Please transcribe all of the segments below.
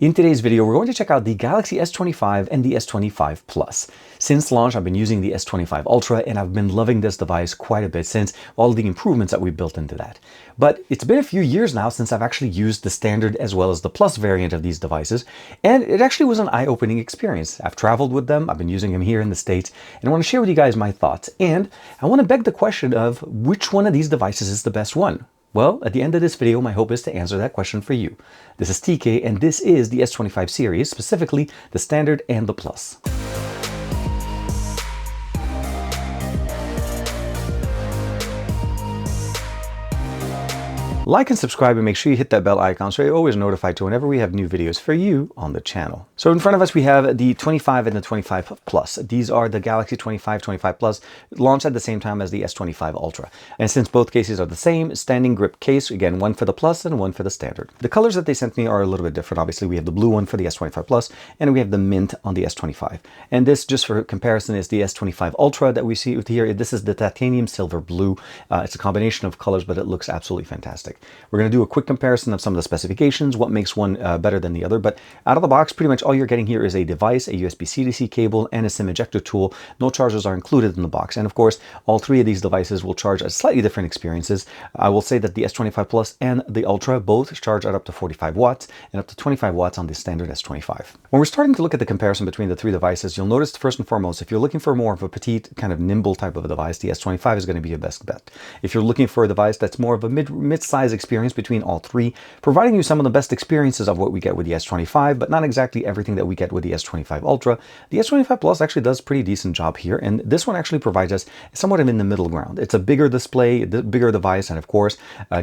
In today's video, we're going to check out the Galaxy S25 and the S25 Plus. Since launch, I've been using the S25 Ultra and I've been loving this device quite a bit since all the improvements that we built into that. But it's been a few years now since I've actually used the standard as well as the Plus variant of these devices, and it actually was an eye-opening experience. I've traveled with them, I've been using them here in the States, and I want to share with you guys my thoughts. And I want to beg the question of which one of these devices is the best one? Well, at the end of this video, my hope is to answer that question for you. This is TK, and this is the S25 series, specifically the Standard and the Plus. Like and subscribe and make sure you hit that bell icon so you're always notified to whenever we have new videos for you on the channel. So in front of us we have the 25 and the 25 Plus. These are the Galaxy 25, 25 Plus, launched at the same time as the S25 Ultra. And since both cases are the same, standing grip case, again, one for the Plus and one for the Standard. The colors that they sent me are a little bit different. Obviously we have the blue one for the S25 Plus and we have the mint on the S25. And this, just for comparison, is the S25 Ultra that we see here. This is the titanium silver blue. It's a combination of colors, but it looks absolutely fantastic. We're going to do a quick comparison of some of the specifications, what makes one better than the other, but out of the box, pretty much all you're getting here is a device, a USB-C to C cable, and a SIM ejector tool. No chargers are included in the box. And of course, all three of these devices will charge at slightly different experiences. I will say that the S25 Plus and the Ultra both charge at up to 45 watts and up to 25 watts on the standard S25. When we're starting to look at the comparison between the three devices, you'll notice first and foremost, if you're looking for more of a petite, kind of nimble type of a device, the S25 is going to be your best bet. If you're looking for a device that's more of a mid-size experience between all three, providing you some of the best experiences of what we get with the S25, but not exactly everything that we get with the S25 Ultra, the S25 Plus actually does a pretty decent job here, and this one actually provides us somewhat of in the middle ground. It's a bigger display, the bigger device, and of course,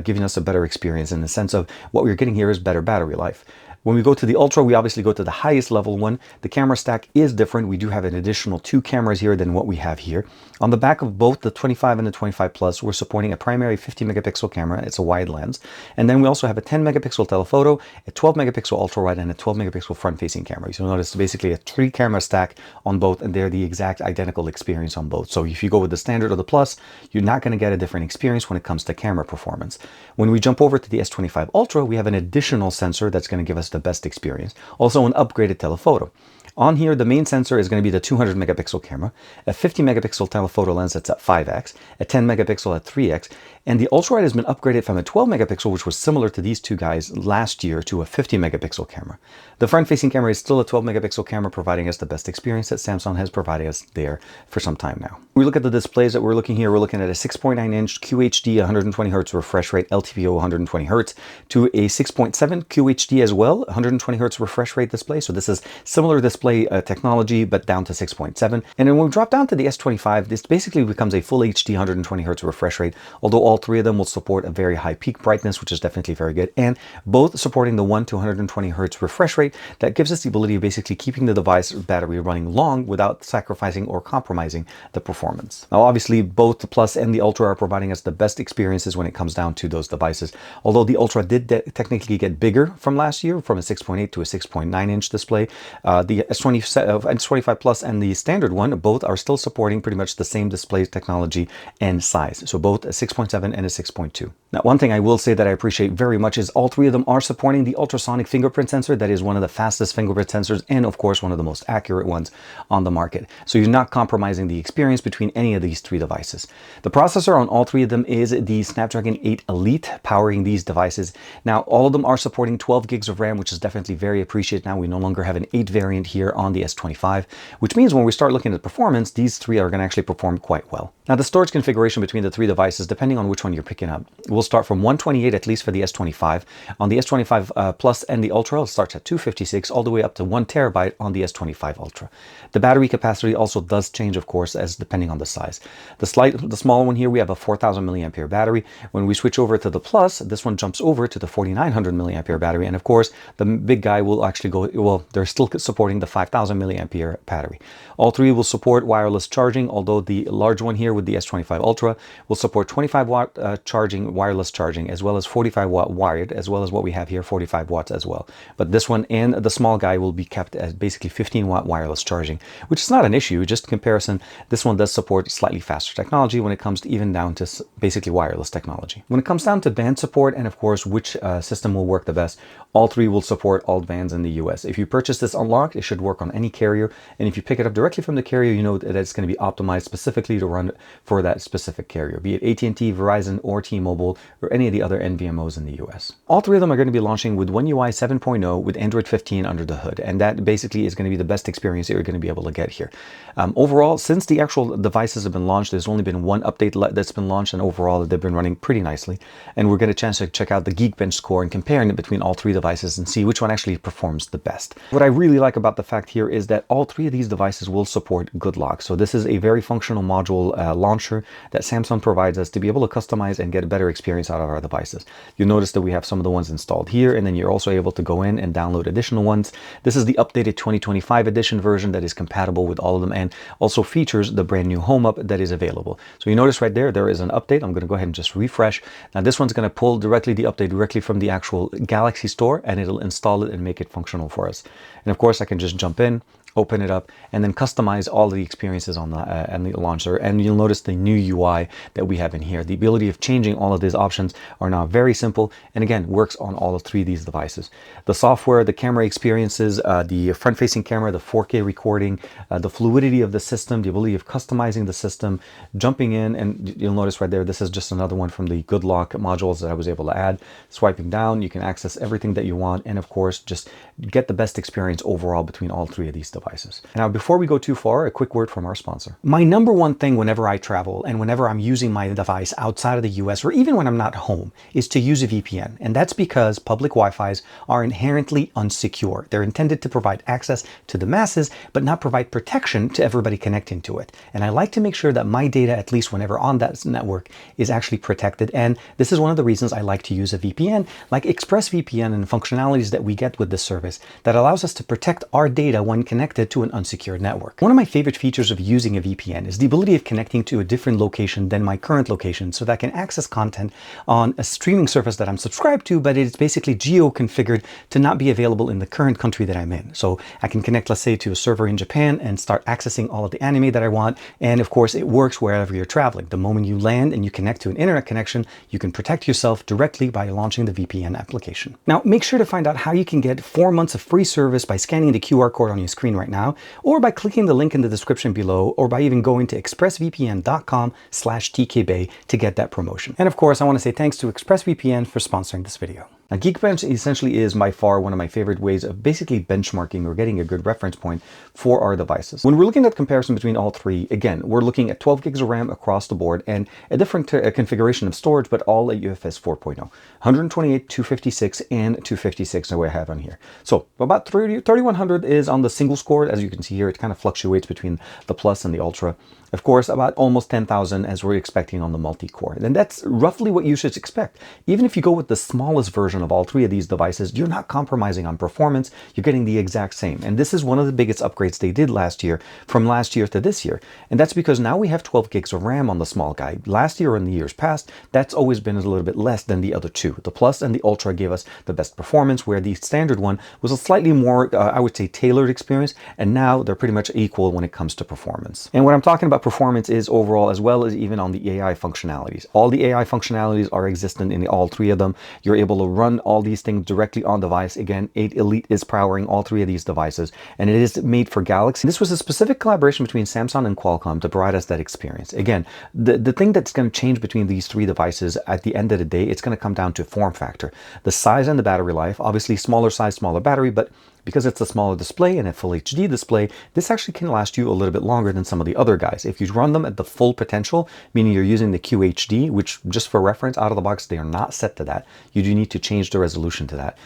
giving us a better experience in the sense of what we're getting here is better battery life. When we go to the Ultra, we obviously go to the highest level one. The camera stack is different. We do have an additional 2 cameras here than what we have here. On the back of both the 25 and the 25 Plus, we're supporting a primary 50 megapixel camera. It's a wide lens. And then we also have a 10 megapixel telephoto, a 12 megapixel ultra wide, and a 12 megapixel front facing camera. So you'll notice basically a 3 camera stack on both, and they're the exact identical experience on both. So if you go with the Standard or the Plus, you're not going to get a different experience when it comes to camera performance. When we jump over to the S25 Ultra, we have an additional sensor that's going to give us the best experience. Also an upgraded telephoto. On here, the main sensor is going to be the 200 megapixel camera, a 50 megapixel telephoto lens that's at 5x, a 10 megapixel at 3x, and the ultra wide has been upgraded from a 12 megapixel, which was similar to these two guys last year, to a 50 megapixel camera. The front facing camera is still a 12 megapixel camera, providing us the best experience that Samsung has provided us there for some time now. When we look at the displays that we're looking here, we're looking at a 6.9 inch QHD 120 Hz refresh rate, LTPO 120 Hz, to a 6.7 QHD as well, 120 Hz refresh rate display. So this is similar display technology, but down to 6.7. And then when we drop down to the S25, this basically becomes a full HD 120 Hz refresh rate, although all three of them will support a very high peak brightness, which is definitely very good, and both supporting the 1 to 120 Hz refresh rate that gives us the ability of basically keeping the device battery running long without sacrificing or compromising the performance. Now obviously both the Plus and the Ultra are providing us the best experiences when it comes down to those devices, although the Ultra did technically get bigger from last year, from a 6.8 to a 6.9 inch display. The S25 Plus and the Standard one, both are still supporting pretty much the same display technology and size. So both a 6.7 and a 6.2. Now, one thing I will say that I appreciate very much is all three of them are supporting the ultrasonic fingerprint sensor. That is one of the fastest fingerprint sensors and of course one of the most accurate ones on the market. So you're not compromising the experience between any of these three devices. The processor on all three of them is the Snapdragon 8 Elite powering these devices. Now, all of them are supporting 12 gigs of RAM, which is definitely very appreciated. Now we no longer have an 8 variant here on the S25, which means when we start looking at performance, these three are going to actually perform quite well. Now, the storage configuration between the three devices, depending on which one you're picking up, will start from 128 at least for the S25. On the S25 Plus and the Ultra, it starts at 256 all the way up to 1 terabyte on the S25 Ultra. The battery capacity also does change, of course, as depending on the size. The small one here, we have a 4,000 milliampere battery. When we switch over to the Plus, this one jumps over to the 4,900 milliampere battery, and of course, the big guy will actually go, well, they're still supporting the 5,000 milliampere battery. All three will support wireless charging, although the large one here with the S25 Ultra will support 25 watt charging, wireless charging, as well as 45 watt wired, as well as what we have here, 45 watts as well. But this one and the small guy will be kept as basically 15 watt wireless charging, which is not an issue. Just in comparison, this one does support slightly faster technology when it comes to even down to basically wireless technology. When it comes down to band support and of course which system will work the best, all three will support alt bands in the US. If you purchase this unlocked, it should work on any carrier. And if you pick it up directly from the carrier, you know that it's going to be optimized specifically to run for that specific carrier, be it AT&T, Verizon, or T-Mobile, or any of the other NVMOs in the US. All three of them are going to be launching with One UI 7.0 with Android 15 under the hood. And that basically is going to be the best experience that you're going to be able to get here. Overall, since the actual devices have been launched, there's only been one update that's been launched, and overall they've been running pretty nicely. And we'll get a chance to check out the Geekbench score and comparing it between all three devices and see which one actually performs the best. What I really like about the fact here is that all three of these devices will support Good Lock. So this is a very functional module launcher that Samsung provides us to be able to customize and get a better experience out of our devices. You'll notice that we have some of the ones installed here, and then you're also able to go in and download additional ones. This is the updated 2025 edition version that is compatible with all of them and also features the brand new Home Up that is available. So you notice right there is an update. I'm going to go ahead and just refresh. Now this one's going to pull directly the update directly from the actual Galaxy store, and it'll install it and make it functional for us. And of course I can just jump in, open it up, and then customize all the experiences on the launcher. And you'll notice the new UI that we have in here. The ability of changing all of these options are now very simple, and again works on all of three of these devices. The software, the camera experiences, the front-facing camera, the 4K recording, the fluidity of the system, the ability of customizing the system, jumping in, and you'll notice right there, this is just another one from the Good Lock modules that I was able to add. Swiping down, you can access everything that you want, and of course just get the best experience overall between all three of these devices. Now, before we go too far, a quick word from our sponsor. My number one thing whenever I travel and whenever I'm using my device outside of the US, or even when I'm not home, is to use a VPN. And that's because public Wi-Fis are inherently unsecure. They're intended to provide access to the masses, but not provide protection to everybody connecting to it. And I like to make sure that my data, at least whenever on that network, is actually protected. And this is one of the reasons I like to use a VPN, like ExpressVPN and functionalities that we get with this service that allows us to protect our data when connected to an unsecured network. One of my favorite features of using a VPN is the ability of connecting to a different location than my current location, so that I can access content on a streaming service that I'm subscribed to, but it's basically geo-configured to not be available in the current country that I'm in. So I can connect, let's say, to a server in Japan and start accessing all of the anime that I want. And of course, it works wherever you're traveling. The moment you land and you connect to an internet connection, you can protect yourself directly by launching the VPN application. Now, make sure to find out how you can get 4 months of free service by scanning the QR code on your screen right now, or by clicking the link in the description below, or by even going to expressvpn.com/tkbay to get that promotion. And of course, I want to say thanks to ExpressVPN for sponsoring this video. Now, Geekbench essentially is by far one of my favorite ways of basically benchmarking or getting a good reference point for our devices. When we're looking at comparison between all three, again, we're looking at 12 gigs of RAM across the board and a different configuration of storage, but all at UFS 4.0. 128, 256, and 256 that we have on here. So about 3100 is on the single score. As you can see here, it kind of fluctuates between the Plus and the Ultra. Of course, about almost 10,000 as we're expecting on the multi-core. And that's roughly what you should expect. Even if you go with the smallest version of all three of these devices, you're not compromising on performance. You're getting the exact same. And this is one of the biggest upgrades they did last year, from last year to this year. And that's because now we have 12 gigs of RAM on the small guy. Last year and the years past, that's always been a little bit less than the other two. The Plus and the Ultra gave us the best performance, where the standard one was a slightly more, I would say, tailored experience. And now they're pretty much equal when it comes to performance. And what I'm talking about performance is overall, as well as even on the AI functionalities. All the AI functionalities are existent in all three of them. You're able to run all these things directly on device. Again, 8 Elite is powering all three of these devices, and it is made for Galaxy. This was a specific collaboration between Samsung and Qualcomm to provide us that experience. Again, the thing that's going to change between these three devices at the end of the day, it's going to come down to form factor, the size and the battery life. Obviously, smaller size, smaller battery, but because it's a smaller display and a full HD display, this actually can last you a little bit longer than some of the other guys. If you run them at the full potential, meaning you're using the QHD, which just for reference, out of the box, they are not set to that. You do need to change the resolution to that.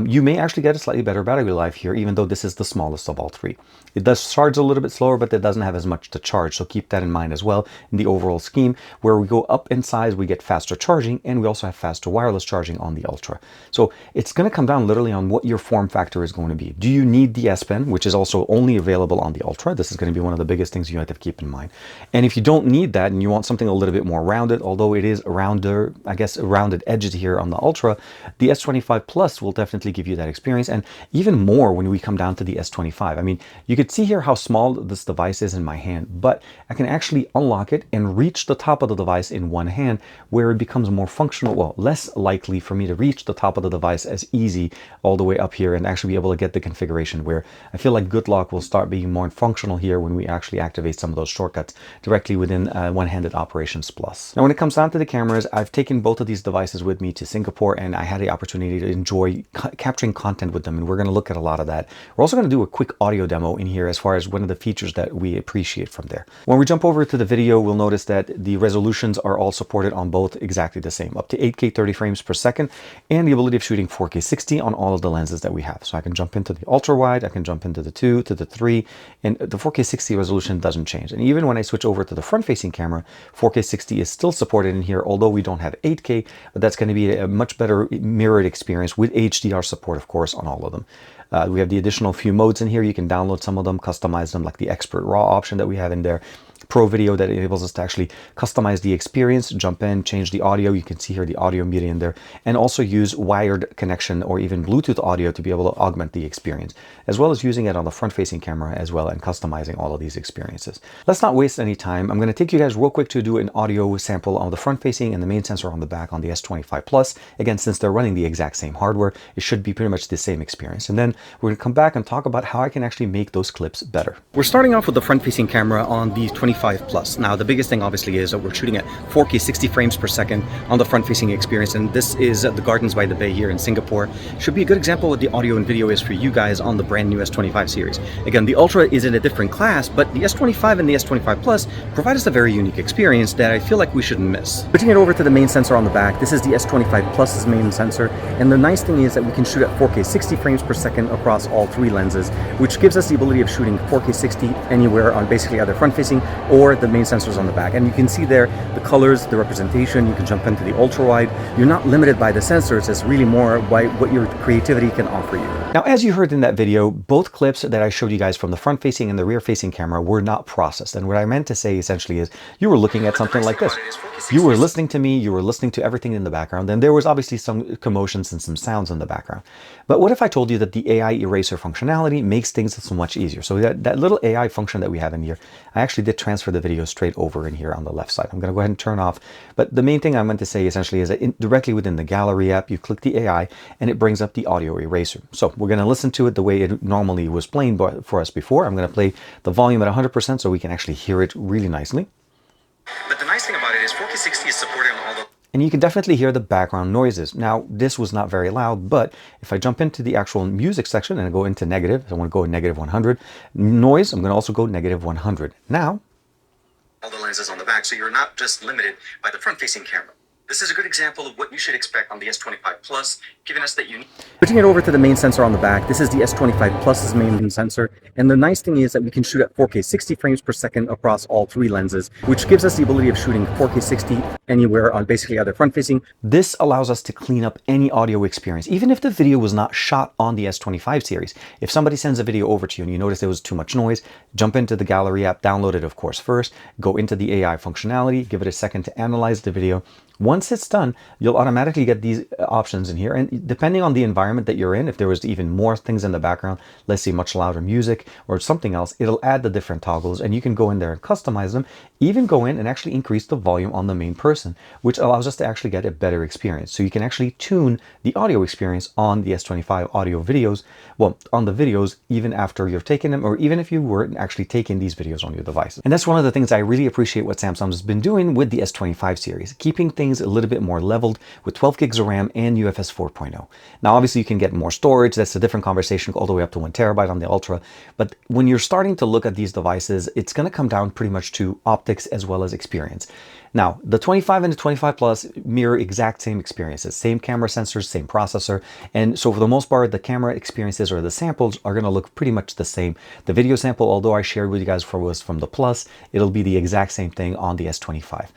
You may actually get a slightly better battery life here, even though this is the smallest of all three. It does charge a little bit slower, but it doesn't have as much to charge. So keep that in mind as well in the overall scheme. Where we go up in size, we get faster charging, and we also have faster wireless charging on the Ultra. So it's going to come down literally on what your form factor is going to be. only. Do you need the S Pen, which is also only available on the Ultra? This is going to be one of the biggest things you have to keep in mind. And if you don't need that and you want something a little bit more rounded, although it is rounder, I guess, rounded edges here on the Ultra, the S25 Plus will definitely give you that experience, and even more when we come down to the S25. I mean, you could see here how small this device is in my hand, but I can actually unlock it and reach the top of the device in one hand, where it becomes more functional, well, less likely for me to reach the top of the device as easy all the way up here and actually be able to get the configuration, where I feel like Good Lock will start being more functional here when we actually activate some of those shortcuts directly within one-handed operations plus. Now, when it comes down to the cameras, I've taken both of these devices with me to Singapore, and I had the opportunity to enjoy capturing content with them, and we're going to look at a lot of that. We're also going to do a quick audio demo in here as far as one of the features that we appreciate from there. When we jump over to the video, we'll notice that the resolutions are all supported on both exactly the same, up to 8K 30 frames per second, and the ability of shooting 4K 60 on all of the lenses that we have. So I can jump into the ultra wide, I can jump into the 2, to the 3, and the 4K 60 resolution doesn't change. And even when I switch over to the front facing camera, 4K 60 is still supported in here, although we don't have 8K, but that's going to be a much better mirrored experience with HDR support, of course, on all of them. We have the additional few modes in here. You can download some of them, customize them, like the Expert RAW option that we have in there. Pro Video that enables us to actually customize the experience, jump in, change the audio. You can see here the audio media in there, and also use wired connection or even Bluetooth audio to be able to augment the experience, as well as using it on the front-facing camera as well and customizing all of these experiences. Let's not waste any time. I'm going to take you guys real quick to do an audio sample on the front-facing and the main sensor on the back on the S25 Plus. Again, since they're running the exact same hardware, it should be pretty much the same experience. And then we're going to come back and talk about how I can actually make those clips better. We're starting off with the front-facing camera on the 25 Plus. Now, the biggest thing obviously is that we're shooting at 4K 60 frames per second on the front-facing experience, and this is the Gardens by the Bay here in Singapore. Should be a good example of what the audio and video is for you guys on the brand new S25 series. Again, the Ultra is in a different class, but the S25 and the S25 Plus provide us a very unique experience that I feel like we shouldn't miss. Switching it over to the main sensor on the back, this is the S25 Plus's main sensor, and the nice thing is that we can shoot at 4K 60 frames per second across all three lenses, which gives us the ability of shooting 4K 60 anywhere on basically either front-facing or the main sensors on the back. And you can see there the colors, the representation. You can jump into the ultra wide. You're not limited by the sensors. It's really more by what your creativity can offer you. Now, as you heard in that video, both clips that I showed you guys from the front facing and the rear facing camera were not processed. And what I meant to say essentially is you were looking at something like this. You were listening to me, you were listening to everything in the background, and there was obviously some commotions and some sounds in the background. But what if I told you that the AI eraser functionality makes things so much easier? So that little AI function that we have in here, I actually did transfer the video straight over in here on the left side. I'm going to go ahead and turn off. But the main thing I meant to say essentially is that directly within the gallery app, you click the AI and it brings up the audio eraser. So we're going to listen to it the way it normally was playing for us before. I'm going to play the volume at 100% so we can actually hear it really nicely. But the nice thing about it is 4K 60 is supported on all the... And you can definitely hear the background noises. Now, this was not very loud, but if I jump into the actual music section and I go into negative, I want to go negative 100. Noise, I'm going to also go negative 100. Now, all the lenses on the back, so you're not just limited by the front-facing camera. This is a good example of what you should expect on the S25 Plus, giving us that unique... Switching it over to the main sensor on the back, this is the S25 Plus's main sensor, and the nice thing is that we can shoot at 4K 60 frames per second across all three lenses, which gives us the ability of shooting 4K 60 anywhere on basically either front-facing. This allows us to clean up any audio experience, even if the video was not shot on the S25 series. If somebody sends a video over to you and you notice there was too much noise, jump into the gallery app, download it of course first, go into the AI functionality, give it a second to analyze the video. Once it's done, you'll automatically get these options in here. And depending on the environment that you're in, if there was even more things in the background, let's say much louder music or something else, it'll add the different toggles and you can go in there and customize them, even go in and actually increase the volume on the main person, which allows us to actually get a better experience. So you can actually tune the audio experience on the S25 audio videos, well, on the videos, even after you've taken them, or even if you weren't actually taking these videos on your devices. And that's one of the things I really appreciate what Samsung has been doing with the S25 series, keeping things a little bit more leveled with 12 gigs of RAM and UFS 4.0. Now, obviously you can get more storage. That's a different conversation, all the way up to 1 terabyte on the Ultra. But when you're starting to look at these devices, it's going to come down pretty much to optics as well as experience. Now, the 25 and the 25 Plus mirror exact same experiences, same camera sensors, same processor. And so for the most part, the camera experiences or the samples are going to look pretty much the same. The video sample, although I shared with you guys was from the Plus, it'll be the exact same thing on the S25.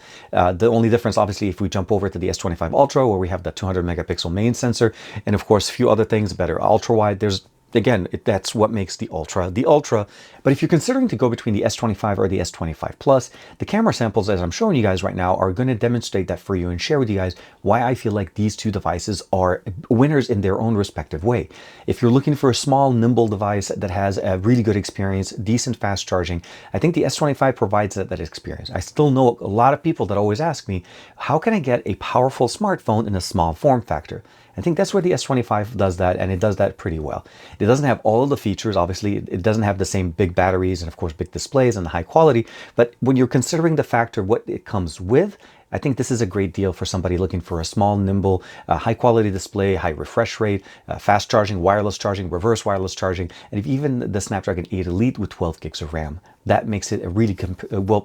The only difference, obviously, if we jump over to the S25 Ultra, where we have the 200 megapixel main sensor, and of course, a few other things, better ultra wide, there's again, that's what makes the Ultra the Ultra. But if you're considering to go between the S25 or the S25 Plus, the camera samples, as I'm showing you guys right now, are going to demonstrate that for you and share with you guys why I feel like these two devices are winners in their own respective way. If you're looking for a small, nimble device that has a really good experience, decent fast charging, I think the S25 provides that experience. I still know a lot of people that always ask me, how can I get a powerful smartphone in a small form factor? I think that's where the S25 does that, and it does that pretty well. It doesn't have all of the features. Obviously, it doesn't have the same big batteries and, of course, big displays and the high quality. But when you're considering the factor, what it comes with, I think this is a great deal for somebody looking for a small, nimble, high quality display, high refresh rate, fast charging, wireless charging, reverse wireless charging, and if even the Snapdragon 8 Elite with 12 gigs of RAM. That makes it a really,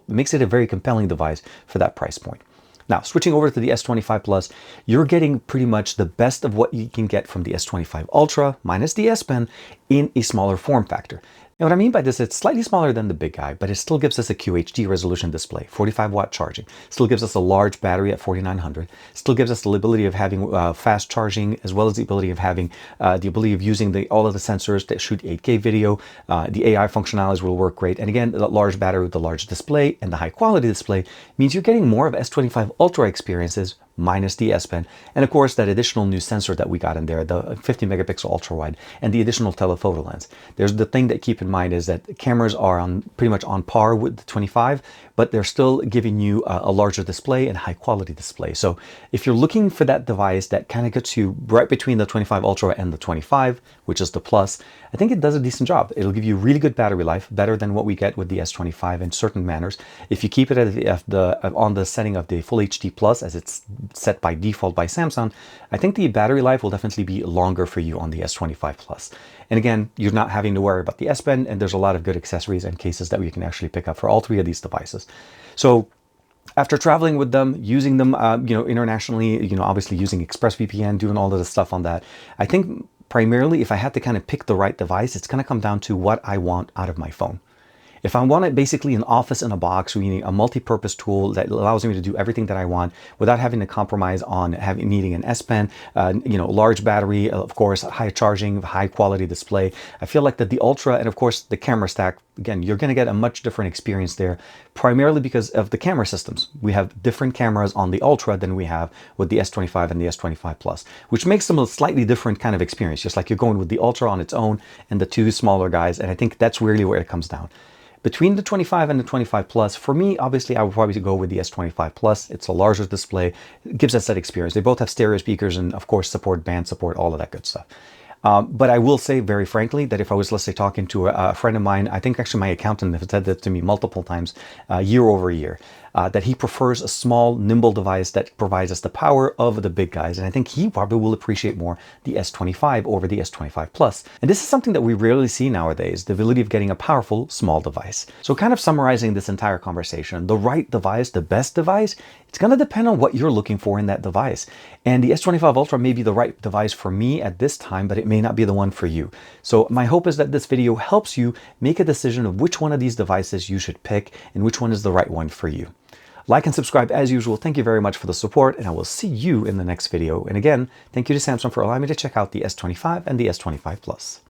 makes it a very compelling device for that price point. Now, switching over to the S25 Plus, you're getting pretty much the best of what you can get from the S25 Ultra minus the S Pen in a smaller form factor. Now, what I mean by this, it's slightly smaller than the big guy, but it still gives us a QHD resolution display, 45-watt charging, still gives us a large battery at 4900, still gives us the ability of having fast charging, as well as the ability of having the ability of using all of the sensors that shoot 8K video. The AI functionalities will work great. And again, the large battery with the large display and the high quality display means you're getting more of S25 Ultra experiences minus the S Pen, and of course that additional new sensor that we got in there, the 50 megapixel ultra wide, and the additional telephoto lens. There's the thing that keep in mind is that cameras are pretty much on par with the 25, but they're still giving you a larger display and high quality display. So if you're looking for that device that kind of gets you right between the 25 Ultra and the 25, which is the Plus, I think it does a decent job. It'll give you really good battery life, better than what we get with the S25 in certain manners. If you keep it at on the setting of the Full HD Plus, as it's set by default by Samsung, I think the battery life will definitely be longer for you on the S25 Plus. And again, you're not having to worry about the S Pen, and there's a lot of good accessories and cases that we can actually pick up for all three of these devices. So after traveling with them, using them, internationally, obviously using ExpressVPN, doing all of the stuff on that, I think primarily if I had to kind of pick the right device, it's going to come down to what I want out of my phone. If I want it basically an office in a box, meaning a multi-purpose tool that allows me to do everything that I want without having to compromise on needing an S Pen, large battery, of course, high charging, high quality display, I feel like that the Ultra and of course the camera stack, again, you're going to get a much different experience there, primarily because of the camera systems. We have different cameras on the Ultra than we have with the S25 and the S25 Plus, which makes them a slightly different kind of experience, just like you're going with the Ultra on its own and the two smaller guys. And I think that's really where it comes down. Between the 25 and the 25 Plus, for me, obviously, I would probably go with the S25 Plus. It's a larger display. It gives us that experience. They both have stereo speakers and, of course, band support, all of that good stuff. But I will say very frankly that if I was, let's say, talking to a friend of mine, I think actually my accountant has said that to me multiple times, year over year, that he prefers a small, nimble device that provides us the power of the big guys. And I think he probably will appreciate more the S25 over the S25 Plus. And this is something that we rarely see nowadays, the ability of getting a powerful, small device. So kind of summarizing this entire conversation, the right device, the best device, it's going to depend on what you're looking for in that device. And the S25 Ultra may be the right device for me at this time, but it may not be the one for you. So my hope is that this video helps you make a decision of which one of these devices you should pick and which one is the right one for you. Like and subscribe as usual. Thank you very much for the support, and I will see you in the next video. And again, thank you to Samsung for allowing me to check out the S25 and the S25 Plus.